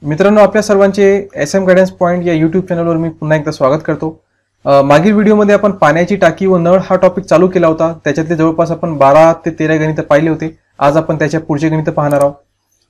मित्रांनो, आपल्या सर्वांचे SM गायडन्स पॉइंट या YouTube चॅनलवर मी पुन्हा एकदा स्वागत करतो. मागील व्हिडिओमध्ये आपण पाण्याची टाकी व नळ हा टॉपिक चालू केला होता. त्याच्यातले जवळपास आपण 12 ते 13 गणित पाहिले होते. आज आपण त्याच्या पुढचे गणित पाहणार आहोत.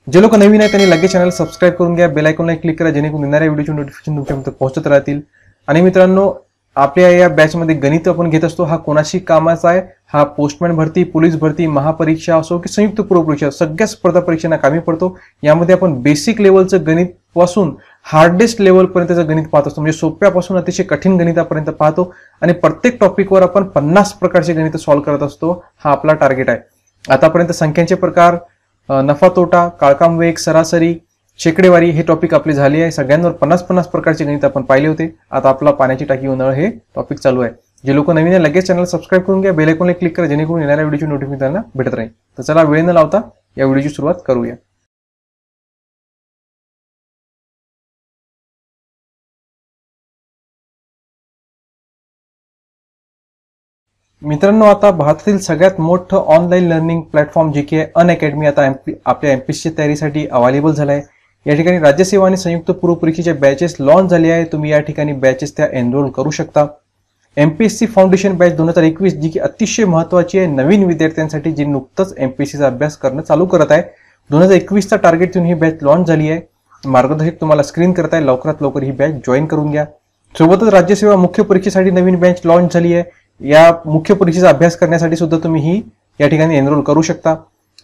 जे लोक नवीन आहेत त्यांनी लगेच चॅनल सबस्क्राइब करून घ्या, बेल आयकॉनला क्लिक करा जेणेकरून येणाऱ्या व्हिडिओचे नोटिफिकेशन तुमच्यापर्यंत पोहोचत राहतील. आणि मित्रांनो, आपल्या या बॅचमध्ये गणित आपण घेत असतो. हा कोणाशी कामाचा आहे? हा पोस्टमॅन भरती, पोलीस भरती, महापरीक्षा असो की संयुक्त पूर्व परीक्षा, सगळ्या स्पर्धा परीक्षांना कामी पडतो. यामध्ये आपण बेसिक लेवलचं गणित पासून हार्डेस्ट लेवल पर्यंतचं गणित पाहत असतो. म्हणजे सोप्यापासून अतिशय कठीण गणितापर्यंत पाहतो आणि प्रत्येक टॉपिकवर आपण 50 प्रकारचे गणित सॉल्व्ह करत असतो. हा आपला टार्गेट आहे. आतापर्यंत संख्यांचे प्रकार, नफा तोटा, काळकाम वेग, सरासरी, शेकडेवारी हे टॉपिक आपले झाले आहे. सगळ्यांवर 50 प्रकारचे गणित आपण पाहिले होते. आता आपला पाण्याची टाकी व नळ हे टॉपिक चालू आहे. जे लोक नवीन आहे लगेच चॅनल सबस्क्राइब करून घ्या, बेल आयकॉनला क्लिक करा जेणेकरून येणाऱ्या व्हिडिओची नोटिफिकेशन त्यांना भेटत राहील. तर चला वेळ न लावता या व्हिडिओची सुरुवात करूया. मित्रांनो, आता भारतातील सगळ्यात मोठं ऑनलाईन लर्निंग प्लॅटफॉर्म जे की आहे अनअकॅडमी, आता आपल्या एमपीएससी तयारीसाठी अवेलेबल झाला आहे. या ठिकाणी राज्यसेवा आणि संयुक्त पूर्व परीक्षेच्या बॅचेस लॉन्च झाले आहे. तुम्ही या ठिकाणी बॅचेस त्या एनरोल करू शकता. एमपीएससी फाउंडेशन बॅच 2021 जी की अतिशय महत्त्वाची आहे नवीन विद्यार्थ्यांसाठी जे नुकतंच एमपीएससीचा अभ्यास करणं चालू करत आहे. 2021चा टार्गेट देऊन ही बॅच लॉन्च झाली आहे. मार्गदर्शक तुम्हाला स्क्रीन करत आहे. लवकरात लवकर ही बॅच जॉईन करून घ्या. सोबतच राज्यसेवा मुख्य परीक्षेसाठी नवीन बॅच लॉन्च झाली आहे. या मुख्य परीक्षेचा अभ्यास करण्यासाठी सुद्धा तुम्ही ही या ठिकाणी एनरोल करू शकता.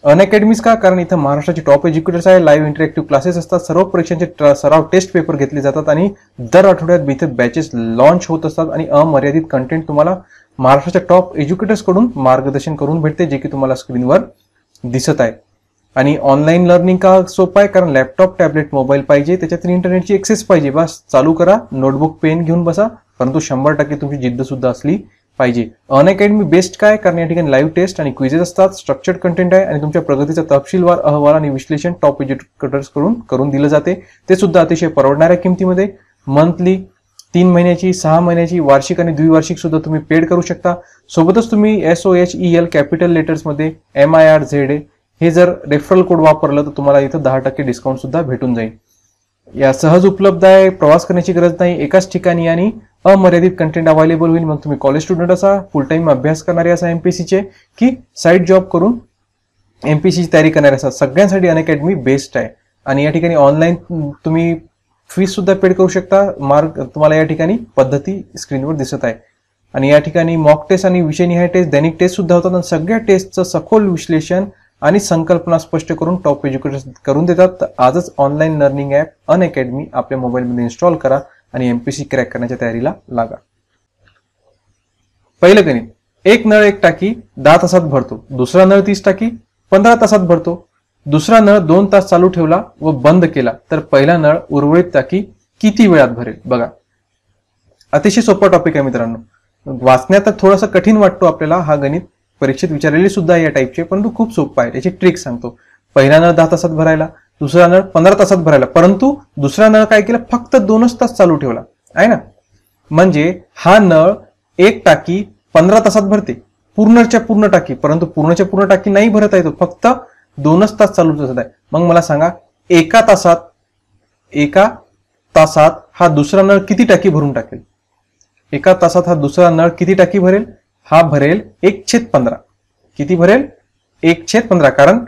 अनअकॅडमीज का? कारण इथं महाराष्ट्राचे टॉप एज्युकेटर्स आहे. लाईव्ह इंटरॅक्टिव्ह क्लासेस असतात. सर्व परीक्षांचे सराव टेस्ट पेपर घेतले जातात आणि दर आठवड्यात इथे बॅचेस लॉन्च होत असतात आणि अमर्यादित कंटेंट तुम्हाला महाराष्ट्राच्या टॉप एज्युकेटर्स कडून मार्गदर्शन करून भेटते, जे की तुम्हाला स्क्रीनवर दिसत आहे. आणि ऑनलाईन लर्निंग का सोपं आहे? कारण लॅपटॉप, टॅबलेट, मोबाईल पाहिजे, त्याच्यातून इंटरनेटची एक्सेस पाहिजे. बस चालू करा, नोटबुक, पेन घेऊन बसा. परंतु 100% तुमची जिद्द सुद्धा असली पाहिजे. अनअकॅडमी बेस्ट काय? कारण या ठिकाणी लाईव्ह टेस्ट आणि क्विजेस असतात, स्ट्रक्चर्ड कंटेंट आहे आणि तुमच्या प्रगतीचा तपशीलवार अहवाल आणि विश्लेषण टॉप एज्युकेटर्स करून दिलं जाते. ते सुद्धा अतिशय परवडणाऱ्या किमतीमध्ये. मंथली, 3 महिन्याची, 6 महिन्याची, वार्षिक आणि द्विवार्षिक सुद्धा तुम्ही पेड करू शकता. सोबतच तुम्ही SOHEL कॅपिटल लेटर्समध्ये MIRZA हे जर रेफरल कोड वापरलं तर तुम्हाला इथं 10% डिस्काउंट सुद्धा भेटून जाईल. या सहज उपलब्ध आहे. प्रवास करण्याची गरज नाही. एकाच ठिकाणी आणि अमर्यादित कंटेंट अवेलेबल होईल. मग तुम्ही कॉलेज स्टुडंट असा, फुल टाइम अभ्यास करणारे असा एमपीएससीचे, की साईड जॉब करून एमपीएससीची तयारी करणारे असा, सगळ्यांसाठी अनअकॅडमी बेस्ट आहे. आणि या ठिकाणी ऑनलाईन तुम्ही फीस सुद्धा पेड करू शकता. मार्क तुम्हाला या ठिकाणी पद्धती स्क्रीनवर दिसत आहे. आणि या ठिकाणी मॉक टेस्ट आणि विषयनिहाय टेस्ट, दैनिक टेस्ट सुद्धा होतात आणि सगळ्या टेस्टचं सखोल विश्लेषण आणि संकल्पना स्पष्ट करून टॉप एज्युकेटर्स करून देतात. तर आजच ऑनलाईन लर्निंग ॲप अनअकॅडमी आपल्या मोबाईलमध्ये इन्स्टॉल करा आणि एमपीएससी क्रॅक करण्याच्या तयारीला लागा. पहिलं गणित, एक नळ एक टाकी 10 तासात भरतो. दुसरा नळ 30 टाकी 15 तासात भरतो. दुसरा नळ 2 तास चालू ठेवला व बंद केला तर पहिला नळ उर्वरित टाकी किती वेळात भरेल? बघा, अतिशय सोपा टॉपिक आहे मित्रांनो. वाचण्यात थोडासा कठीण वाटतो आपल्याला हा गणित, परीक्षेत विचारलेले सुद्धा या टाईपचे, परंतु खूप सोपं आहे. त्याची ट्रिक सांगतो. पहिला नळ 10 तासात भरायला, दुसरा नळ 15 तासात भरायला, परंतु दुसरा नळ काय केला? फक्त 2च तास चालू ठेवला आहे ना. म्हणजे हा नळ एक टाकी 15 तासात भरते, पूर्णच्या पूर्ण टाकी, परंतु पूर्णच्या पूर्ण टाकी नाही भरत आहे, तो फक्त 2च तास चालू ठेवत आहे. मग मला सांगा, एका तासात हा दुसरा नळ किती टाकी भरून टाकेल? एका तासात हा दुसरा नळ किती टाकी भरेल? हा भरेल 1/15. किती भरेल? 1/15. कारण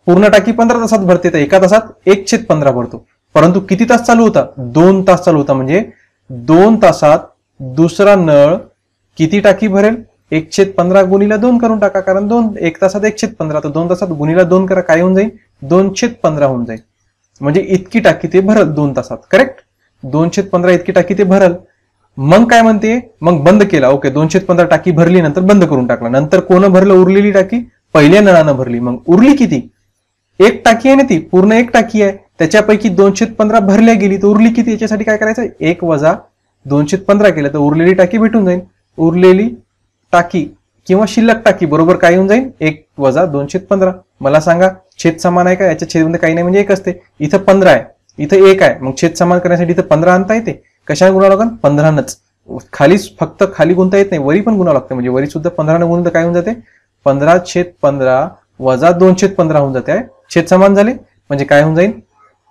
पूर्ण टाकी 15 तासात भरते, तर एका तासात 1/15 भरतो. परंतु किती तास चालू होता? 2 तास चालू होता. म्हणजे 2 तासात दुसरा नळ किती टाकी भरेल? 1/15 गुणिले 2 करून टाका. कारण 1 तासात 1/15, तर 2 तासात गुणिले 2 करा. काय होऊन जाईल? 2/15 होऊन जाईल. म्हणजे इतकी टाकी ते भरल 2 तासात. करेक्ट? 2/15 इतकी टाकी ते भरल. मग काय म्हणते? मग बंद केला. ओके, 2/15 टाकी भरली, नंतर बंद करून टाकला. नंतर कोण भरलं? उरलेली टाकी पहिल्या नळानं भरली. मग उरली किती? एक टाकी आहे ना, ती पूर्ण एक टाकी आहे. त्याच्यापैकी 2/15 भरल्या गेली, तर उरली किती? याच्यासाठी काय करायचं? 1 वजा 2/15 केलं तर उरलेली टाकी भेटून जाईल. उरलेली टाकी किंवा शिल्लक टाकी बरोबर काय येऊन जाईल? 1 वजा 2/15. मला सांगा, छेद समान आहे का? याच्या छेदमध्ये काही नाही म्हणजे 1 असते. इथं 15 आहे, इथं 1 आहे. मग छेद समान करण्यासाठी इथं 15 आणता येते. कशाने गुणावं लागेल? 15नच. खालीच फक्त खाली गुणता येत नाही, वरी पण गुणावं लागतं. म्हणजे वरी सुद्धा 15ने गुणलं तर काय होऊन जाते? 15/15 वजा 2/15 होऊन जाते. छेद समान झाले म्हणजे काय होऊन जाईल?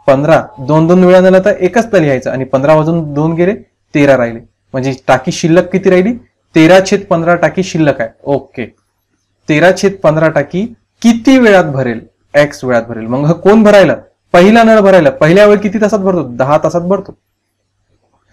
15 दोन दोन वेळा नेला तर एकच तर लिहायचं आणि 15 वाजून 2 गेले 13 राहिले. म्हणजे टाकी शिल्लक किती राहिली? 13/15 टाकी शिल्लक आहे. ओके, 13/15 टाकी किती वेळात भरेल? एक्स वेळात भरेल. मग कोण भरायला? पहिला नळ भरायला. पहिल्या वेळ किती तासात भरतो? 10 तासात भरतो.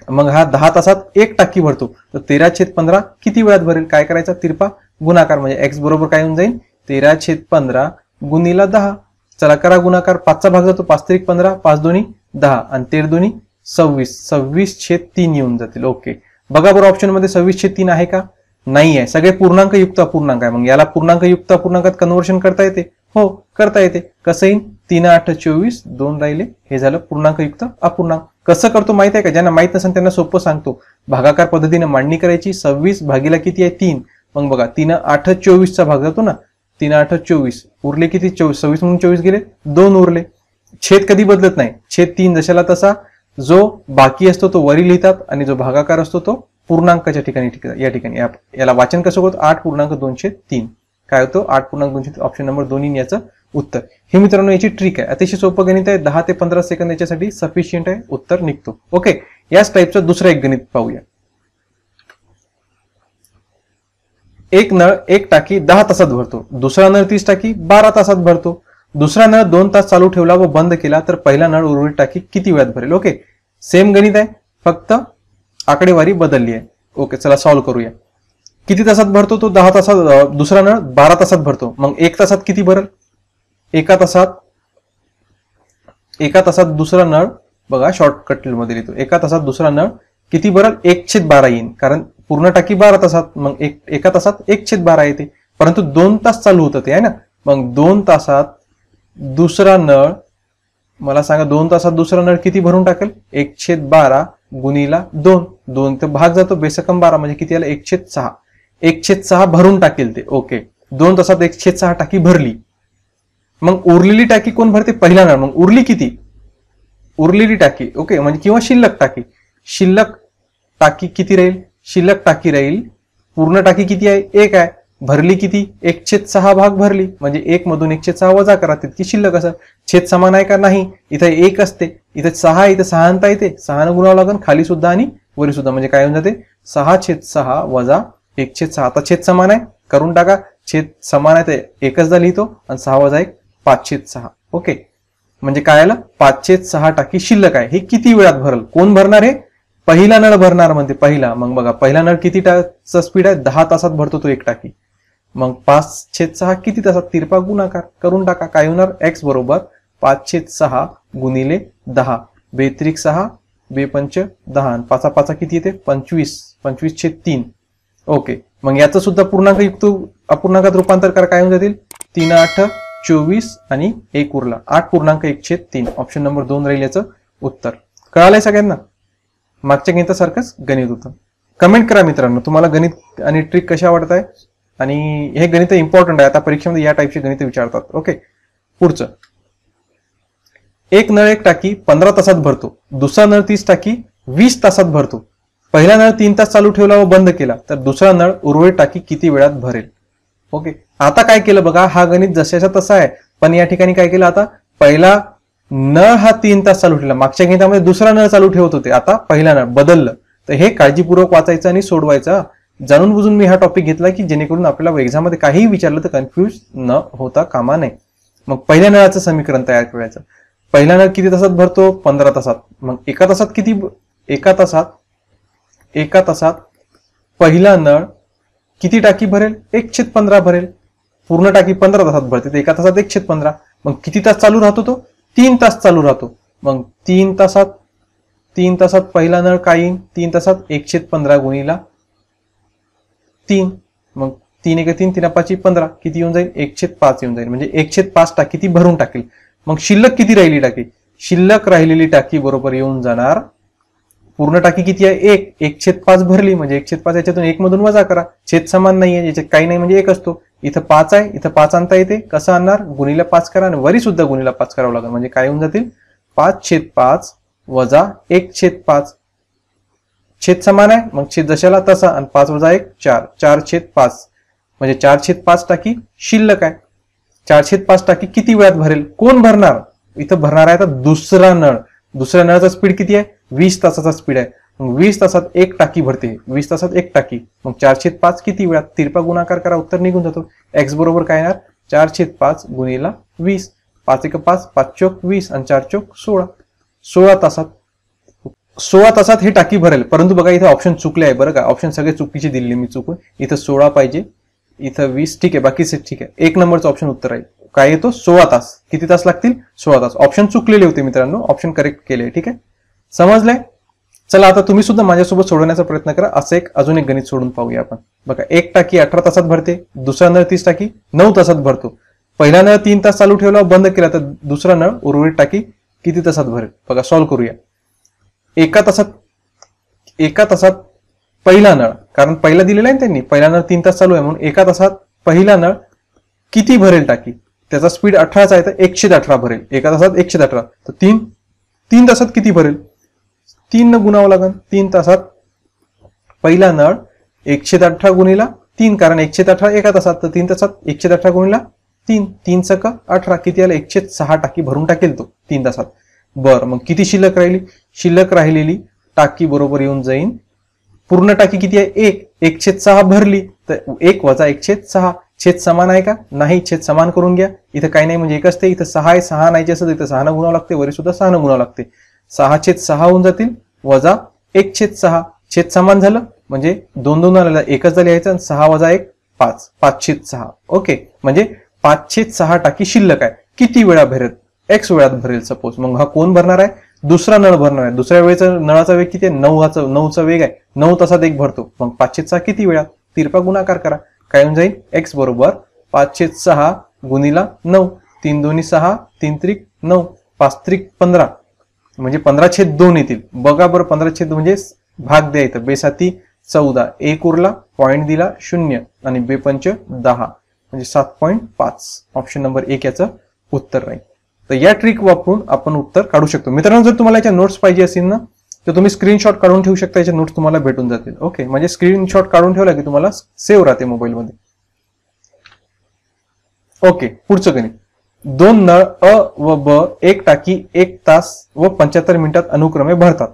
मग हा 10 तासात एक टाकी भरतो. तर 13/15 किती वेळात भरेल? काय करायचा? तिरपा गुणाकार. म्हणजे एक्स बरोबर काय होऊन जाईल? 13/15 गुणिला 10. चला करा गुणाकार. 5चा भाग जातो. 5 त्रिक 15, 5 दोन्ही 10 आणि 13 दोन्ही 26. 26/3 येऊन जातील. ओके, बघा बरं ऑप्शन मध्ये 26/3 आहे का? नाही आहे. सगळे पूर्णांक युक्त अपूर्णांक आहे. मग याला पूर्णांक युक्त अपूर्णांकात कन्व्हर्शन करता येते? हो, करता येते. कसं येईल? 3 8 24, 2 राहिले. हे झालं पूर्णांक युक्त अपूर्णांक. कसं करतो माहित आहे का? ज्यांना माहित नसेल त्यांना सोपं सांगतो. भागाकार पद्धतीने मांडणी करायची. 26 भागीला किती आहे? 3. मग बघा 3 8 24 चा भाग जातो ना. 3 8 24 उरले किती? 24. 26 म्हणून 24 गेले, 2 उरले. छेद कधी बदलत नाही. छेद 3 जशाला तसा. जो बाकी असतो तो वरी लिहितात आणि जो भागाकार असतो तो पूर्णांकाच्या ठिकाणी. या ठिकाणी याला वाचन कसं करतो? 8.2/3. काय होतं? 8.2/3. ऑप्शन नंबर 2 याचं उत्तर. हे मित्रांनो याची ट्रिक आहे. अतिशय सोपं गणित आहे. 10 ते 15 सेकंद याच्यासाठी सफिशियंट आहे. उत्तर निघतो. ओके, याच टाईपचं दुसरं एक गणित पाहूया. एक नळ एक टाकी 10 तासात भरतो. दुसरा नळ 30 टाकी 12 तासात भरतो. दुसरा नळ 2 तास चालू ठेवला व बंद केला तर पहिला नळ उर्वरित टाकी किती वेळात भरेल? ओके, सेम गणित आहे, फक्त आकडेवारी बदलली आहे. ओके, चला सॉल्व्ह करूया. किती तासात भरतो तो? 10 तासात. दुसरा नळ 12 तासात भरतो. मग 1 तासात किती भरेल? एका तासात दुसरा नळ, बघा शॉर्टकट मध्ये लिहितो. एका तासात दुसरा नळ किती भरेल? 1/12 येईल. कारण पूर्ण टाकी 12 तासात. मग एका तासात 1/12 येते. परंतु 2 तास चालू होतं ते आहे ना. मग 2 तासात दुसरा नळ, मला सांगा 2 तासात दुसरा नळ किती भरून टाकेल? 1/12 गुणिला 2. 2 तर भाग जातो. बेसकम 12 म्हणजे किती आलं? 1/6. 1/6 भरून टाकेल ते. ओके, 2 तासात 1/6 टाकी भरली. मग उरलेली टाकी कोण भरते? पहिला नळ. मग उरली किती? उरलेली टाकी. ओके, म्हणजे किंवा शिल्लक टाकी. शिल्लक टाकी किती राहील? शिल्लक टाकी राहील. पूर्ण टाकी किती आहे? 1 आहे. भरली किती? 1/6 भाग भरली. म्हणजे 1 मधून 1/6 वजा करा, तितकी शिल्लक असं. छेद समान आहे का? नाही. इथे 1 असते, इथे 6, इथे 6 आणता येते. 6 ने गुणावं लागेल खाली सुद्धा आणि वरी सुद्धा. म्हणजे काय होऊन जाते? 6/6 वजा 1/6. आता छेद समान आहे, करून टाका. छेद समान आहे ते एकचदा लिहितो आणि 6 वजा 1 5/6. ओके, म्हणजे काय आलं? 5/6 टाकी शिल्लक आहे. हे किती वेळात भरल? कोण भरणार? हे पहिला नळ भरणार म्हणते. पहिला. मग बघा पहिला नळ किती चा स्पीड आहे? 10 तासात भरतो तो एक टाकी. मग 5/6 किती तासात? तिरपा गुणाकार करून टाका. काय होणार? एक्स बरोबर 5/6 गुणिले 10. 2×3 = 6, 2×5 = 10 आणि 5 किती येते? 25. 25/3. ओके, मग याचं सुद्धा पूर्णांक युक्त अपूर्णांकात रूपांतर करा. काय होऊन जातील? 3 8 24 आणि 1 उरला. 8.1/3. ऑप्शन नंबर 2 राहील याचं उत्तर. कळालंय सगळ्यांना? मागच्या गणितासारखंच गणित होतं. कमेंट करा मित्रांनो, तुम्हाला गणित आणि ट्रिक कशा आवडत आहे. आणि हे गणित इम्पॉर्टंट आहे. आता परीक्षेमध्ये या टाईपचे गणित विचारतात. ओके, पुढचं. एक नळ एक टाकी 15 तासात भरतो. दुसरा नळ 30 टाकी 20 तासात भरतो. पहिला नळ 3 तास चालू ठेवला व बंद केला तर दुसरा नळ उर्वरित टाकी किती वेळात भरेल? ओके, आता काय केलं बघा. हा गणित जशाचा तसा आहे, पण या ठिकाणी काय केलं? आता पहिला नळ हा 3 तास चालू ठेवला. मागच्या गणितामध्ये दुसरा नळ चालू ठेवत होते, आता पहिला नळ बदललं. तर हे काळजीपूर्वक वाचायचं आणि सोडवायचं. जाणून बुजून मी हा टॉपिक घेतला की जेणेकरून आपल्याला एक्झाम मध्ये काहीही विचारलं तर कन्फ्युज न होता कामा नये. मग पहिल्या नळाचं समीकरण तयार करायचं. पहिला नळ किती तासात भरतो? 15 तासात. मग एका तासात किती? एका तासात पहिला नळ किती टाकी भरेल? 1/15 भरेल. पूर्ण टाकी 15 तासात भरते, तर एका तासात 1/15. मग किती तास चालू राहतो तो? 3 तास चालू राहतो. मग 3 तासात पहिला नळ काय येईल? 3 तासात 1/15 गुणिला 3. मग 3 × 3 = 5 = 15. किती येऊन जाईल? 1/5 येऊन जाईल. म्हणजे 1/5 टाकी ती भरून टाकेल. मग शिल्लक किती राहिली टाकी? शिल्लक राहिलेली टाकी बरोबर येऊन जाणार. पूर्ण टाकी किती आहे? 1. 1/5 भरली म्हणजे 1/5 याच्यातून 1 मधून वजा करा. छेद समान नाहीये, याच्यात काही नाही म्हणजे 1 असतो. इथं 5 आहे, इथं 5 आणता येते. कसं आणणार? गुणिले 5 करा आणि वरी सुद्धा गुणिले 5 करावं लागेल. म्हणजे काय होऊन जातील? 5/5 वजा 1/5. छेद समान आहे, मग छेद जशाला तसा आणि 5 वजा 1 4. 4/5 म्हणजे 4/5 टाकी शिल्लक आहे. 4/5 टाकी किती वेळात भरेल? कोण भरणार? इथं भरणार आहे आता दुसरा नळ. दुसऱ्या नळाचा स्पीड किती आहे? 20 तासाचा स्पीड आहे. मग 20 तासात एक टाकी भरते. 20 तासात एक टाकी. मग 4/5 किती वेळात? तिरपा गुणाकार करा, उत्तर निघून जातो. एक्स बरोबर काय येणार? 4/5 गुणिला 20. 5 1 5, 5 चोक 20 आणि 4 चोक 16. 16 तासात ही टाकी भरेल. परंतु बघा इथे ऑप्शन चुकले आहे बरं का. ऑप्शन सगळे चुकीचे दिले मी चुकून. इथं 16 पाहिजे, इथं 20. ठीक आहे, बाकीचे ठीक आहे. एक नंबरचं ऑप्शन उत्तर आहे. काय येतो? 16 तास. किती तास लागतील? 16 तास. ऑप्शन चुकलेले होते मित्रांनो, ऑप्शन करेक्ट केले. ठीक आहे, समजलंय? चला आता तुम्ही सुद्धा माझ्यासोबत सोडवण्याचा प्रयत्न करा. असं अजून एक गणित सोडून पाहूया आपण. बघा, एक टाकी 18 तासात भरते, दुसरा नळ 30 टाकी 9 तासात भरतो. पहिला नळ 3 तास चालू ठेवला, बंद केला, तर दुसरा नळ उर्वरित टाकी किती तासात भरेल? बघा, सॉल्व्ह करूया. एका तासात पहिला नळ, कारण पहिला दिलेला आहे त्यांनी, पहिला नळ 3 तास चालू आहे म्हणून एका तासात पहिला नळ किती भरेल टाकी? त्याचा स्पीड 18चा आहे तर 118 भरेल. एका तासात 118, तर 3 तासात किती भरेल? 3 न गुणावं लागेल. 3 तासात पहिला नळ 118 गुणिला 3, कारण 118 एका तासात, तर 3 तासात 118 गुणिला 3, 3 × 18 किती आलं? 106 टाकी भरून टाकेल तो 3 तासात. बरं, मग किती शिल्लक राहिली? शिल्लक राहिलेली टाकी बरोबर येऊन जाईन, पूर्ण टाकी किती आहे? 1/6 भरली, तर 1 - 1/6. छेद समान आहे का? नाही, छेद समान करून घ्या. इथं काही नाही म्हणजे एकच ते. इथं 6 आहे, 6 नाही असं इथं 6 न गुणावं लागते, वरी सुद्धा 6 न गुणावं लागते. 6/6 होऊन जातील, वजा 1/6. छेद समान झालं म्हणजे 2 2 आलेला, एकच झाले यायचं, 6 - 1 5, 5/6. ओके, म्हणजे 5/6 टाकी शिल्लक आहे. किती वेळा भरेल? एक्स वेळात भरेल सपोज. मग हा कोण भरणार आहे? दुसरा नळ भरणार आहे. दुसऱ्या वेळेचा नळाचा वेग किती आहे? 9चा वेग आहे. 9 तासात एक भरतो. मग 5/6 किती वेळा? तिरपा गुणाकार करा. काय होऊन जाईल? एक्स बरोबर 5/6 गुणिला 9. 3 2 6, 3 त्रिक 9, 5 त्रिक 15, म्हणजे 15/2 येतील. बघा बरं, 15 म्हणजे भाग द्या इथं. 2×7 14, 1 उरला, पॉईंट दिला 0 आणि 2×5 10, म्हणजे 7.5. ऑप्शन नंबर 1 याचं उत्तर राहील. तर या ट्रिक वापरून आपण उत्तर काढू शकतो. मित्रांनो, जर तुम्हाला याच्या नोट्स पाहिजे असतील ना, तर तुम्ही स्क्रीनशॉट काढून ठेवू शकता. याचे नोट्स तुम्हाला भेटून जातील. ओके, म्हणजे स्क्रीनशॉट काढून ठेवला की तुम्हाला सेव्ह राहते मोबाईलमध्ये. ओके, पुढचं गणित. 2 नळ अ व ब एक टाकी 1 तास व 75 मिनिटात अनुक्रमे भरतात.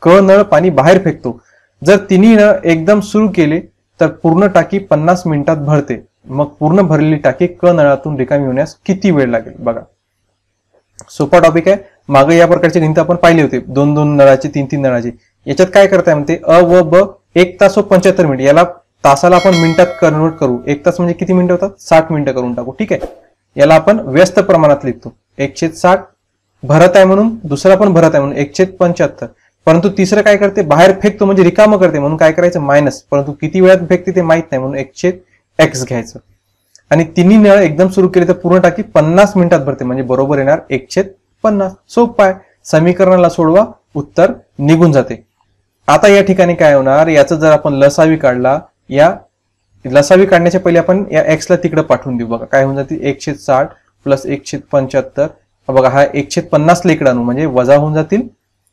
क नळ पाणी बाहेर फेकतो. जर तिन्ही नळ एकदम सुरू केले तर पूर्ण टाकी 50 मिनिटात भरते. मग पूर्ण भरलेली टाकी क नळातून रिकामी होण्यास किती वेळ लागेल? बघा, सोपा टॉपिक आहे. मागे या प्रकारचे गणित आपण पाहिले होते, 2 नळाचे, 3 नळाचे. याच्यात काय करताय म्हणते, अ व ब 1 तास व 75 मिनिट. याला तासाला आपण मिनिटात कन्वर्ट करू. 1 तास म्हणजे किती मिनिटं होतात? 60 मिनिटं करून टाकू. ठीक आहे, याला आपण व्यस्त प्रमाणात लिखतो. 1/60 भरत आहे म्हणून, दुसरा पण भरत आहे म्हणून 1/75. परंतु तिसरं काय करते? बाहेर फेकतो म्हणजे रिकामं करते म्हणून काय करायचं? मायनस. परंतु किती वेळात फेकते ते माहित नाही म्हणून 1/x घ्यायचं. आणि तिन्ही नळ एकदम सुरू केले तर पूर्ण टाकी 50 मिनिटात भरते, म्हणजे बरोबर येणार 1/50. सोपं आहे. समीकरणाला सोडवा, उत्तर निघून जाते. आता या ठिकाणी काय होणार? याचं जर आपण लसावी काढला, या लसावी काढण्याच्या पहिले आपण या एक्सला तिकडे पाठवून देऊ. बघा काय होऊन जाते? 1/60 प्लस 1/75. बघा, हा 1/50 ला इकडे आणू म्हणजे वजा होऊन जातील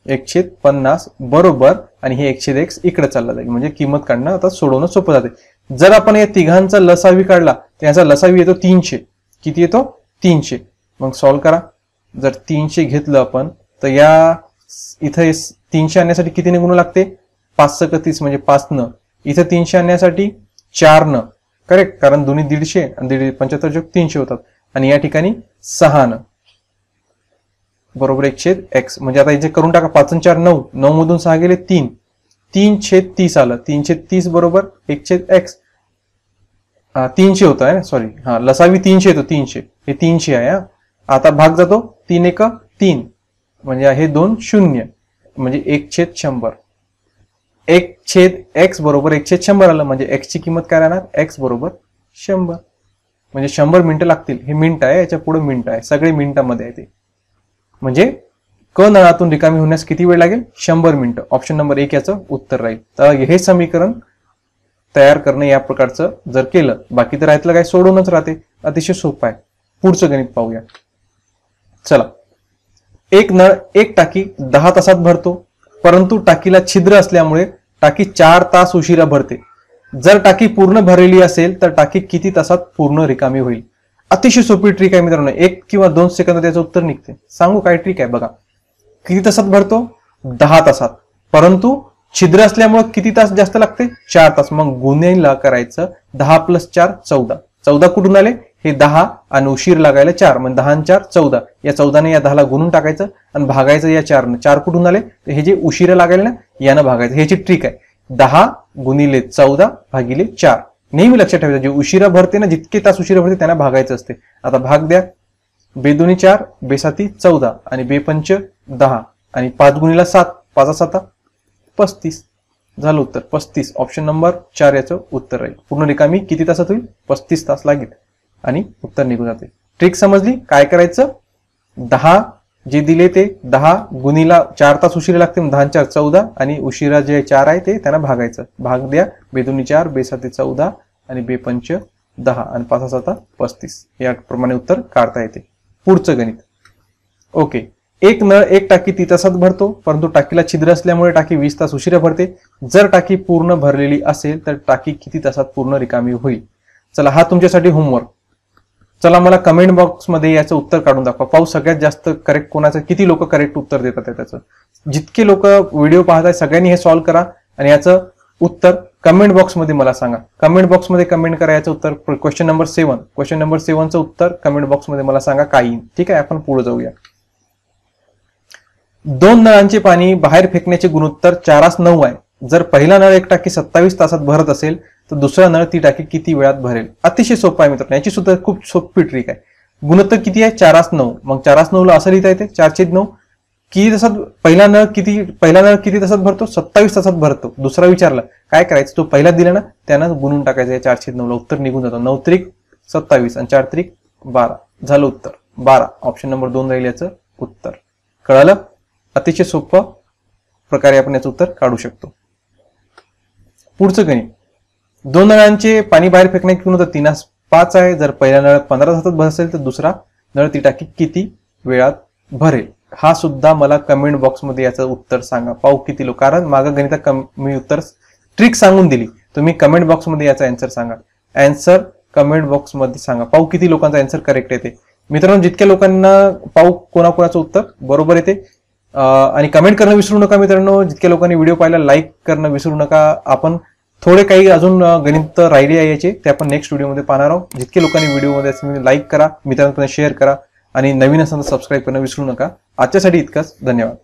1/50 बरोबर, आणि हे 1/x इकडे चालला जाईल, म्हणजे किंमत काढणं आता सोडवणं सोपं जाते. जर आपण या तिघांचा लसावी काढला तर याचा लसावी येतो 300. किती येतो? 300. मग सॉल्व्ह करा. जर 300 घेतलं आपण तर या इथं 300 आणण्यासाठी कितीने गुण लागते? 5 × 30 म्हणजे 5 न. इथं 300 आणण्यासाठी 4 न. करेक्ट, कारण दोन्ही 150 आणि 75 300 होतात. आणि या ठिकाणी 6 न बरोबर 1/x. म्हणजे आता इथे करून टाका. 5 आणि 4 9, 9 मधून 6 गेले 3, 3/30 आलं. 3/30 बरोबर 1/x. 300 होत आहे, सॉरी, हा लसावी 300 येतो. 300 हे 300 आहे. आता भाग जातो 3 1 3, म्हणजे हे 2 0, म्हणजे 1/100. 1/x बरोबर 1/100 आलं, म्हणजे x ची किंमत काय राहणार? x बरोबर 100, म्हणजे 100 मिनिटं लागतील. हे मिनिट आहे, याच्या पुढे मिनिट आहे, सगळे मिनिटांमध्ये आहे ते. म्हणजे क नळातून रिकामी होण्यास किती वेळ लागेल? 100 मिनिटं. ऑप्शन नंबर 1 याचं उत्तर राहील. तर हे समीकरण तयार करणं या प्रकारचं जर केलं, बाकी तर राहिलं काय सोडूनच राहते. अतिशय सोपं आहे. पुढचं गणित पाहूया. चला, एक नळ एक टाकी 10 तासात भरतो, परंतु टाकीला छिद्र असल्यामुळे टाकी 4 तास उशिरा भरते. जर टाकी पूर्ण भरलेली असेल तर टाकी किती तासात पूर्ण रिकामी होईल? अतिशय सोपी ट्रिक आहे मित्रांनो, 1 किंवा 2 सेकंदात त्याचं उत्तर निघते. सांगू काय ट्रिक आहे बघा. किती तासात भरतो? 10 तासात. परंतु छिद्र असल्यामुळे किती तास जास्त लागते? 4 तास. मग गुणिला करायचं 10 + 4 14. 14 कुठून आले? हे 10 आणि उशीर लागायला 4, म्हणजे 10 आणि 4 14. या 14 ने या 10 ला गुणून टाकायचं आणि भागायचं या 4 ने. 4 कुठून आले? तर हे जे उशीर लागायला ना यानं भागायचं. ह्याची ट्रिक आहे. 10 × 14 / 4. नेहमी लक्षात ठेवायचं, जे उशिरा भरते ना, जितके तास उशिरा भरते त्यांना भागायचं असते. आता भाग द्या. 2 × 4 2 × 7 14 आणि 2 × 5 10 आणि 5 × 7 5 × 7 35. झालं उत्तर 35. ऑप्शन नंबर 4 याचं उत्तर राहील. पूर्ण रिकामी किती तासात होईल? 35 तास लागेल आणि उत्तर निघून जाते. ट्रिक समजली? काय करायचं? 10 जे दिले ते 10 × 4 तास उशिरा लागते, 10 × 4 14 आणि उशिरा जे 4 आहे ते त्यांना भागायचं. भाग द्या. 2 × 4 2 × 7 14 आणि 2 × 5 10 आणि 5 × 7 35. याप्रमाणे उत्तर काढता येते. पुढचं गणित. ओके. एक नळ एक टाकी 30 तासात भरतो, परंतु टाकीला छिद्र असल्यामुळे टाकी 20 तास उशिरा भरते. जर टाकी पूर्ण भरलेली असेल तर टाकी किती तासात पूर्ण रिकामी होईल? चला, हा तुमच्यासाठी होमवर्क. चला, मला कमेंट बॉक्स मध्ये याचं उत्तर काढून दाखवा. पाहू सगळ्यात जास्त करेक्ट कोणाचं, किती लोक करेक्ट उत्तर देतात त्याचं. जितके लोक व्हिडिओ पाहताय सगळ्यांनी हे सॉल्व्ह करा आणि याचं उत्तर कमेंट बॉक्स मध्ये मला सांगा. कमेंट बॉक्स मध्ये कमेंट करा याचं उत्तर. Question number 7. क्वेश्चन नंबर 7चं उत्तर कमेंट बॉक्स मध्ये मला सांगा काय येईल. ठीक आहे, आपण पुढे जाऊया. 2 नळांचे पाणी बाहेर फेकण्याचे गुणोत्तर 4:9 आहे. जर पहिला नळ एक टाकी 27 तासात भरत असेल तर दुसरा नळ ती टाकी किती वेळात भरेल? अतिशय सोपं आहे मित्रांनो, याची सुद्धा खूप सोपी ट्रिक आहे. गुणोत्तर किती आहे? 4:9. मग 4:9 ला असं लिहिता येते 4/9. किती तासात पहिला नळ किती तासात भरतो? 27 तासात भरतो. दुसरा विचारला काय करायचं? तो पहिला दिला ना त्यानं गुणून टाकायचं या 4/9 ला. उत्तर निघून जातं. 9 × 3 = 27 आणि 4 × 3 = 12. झालं उत्तर 12. ऑप्शन नंबर 2 राहील याचं उत्तर. कळालं? अतिशय सोपं प्रकारे आपण याचं उत्तर काढू शकतो. पुढचं गणित. 2 नळांचे पाणी बाहेर फेकण्याचे गुणोत्तर 3:5 आहे. जर पहिला नळ 15 तासात भरत असेल तर दुसरा नळ ती टाकी किती वेळात भरेल? हा सुद्धा मला कमेंट बॉक्स मध्ये याचं उत्तर सांगा. पाहू किती लोक, कारण मागं गणितात मी उत्तर ट्रिक सांगून दिली. तुम्ही कमेंट बॉक्स मध्ये याचा आन्सर सांगा. आन्सर कमेंट बॉक्स मध्ये सांगा. पाहू किती लोकांचा आन्सर करेक्ट येते. मित्रांनो, जितक्या लोकांना पाहू कोणाकोणाचं उत्तर बरोबर येते आणि कमेंट करणं विसरू नका. मित्रांनो, जितक्या लोकांनी व्हिडिओ पाहिला लाईक करणं विसरू नका. आपण थोडे काही अजून गणित राहिले आहे याचे, ते आपण नेक्स्ट व्हिडिओमध्ये पाहणार आहोत. जितके लोकांनी व्हिडिओमध्ये लाईक करा, मित्रांपर्यंत शेअर करा आणि नवीन असेल तर सबस्क्राईब करणं विसरू नका. आजच्यासाठी इतकंच. धन्यवाद.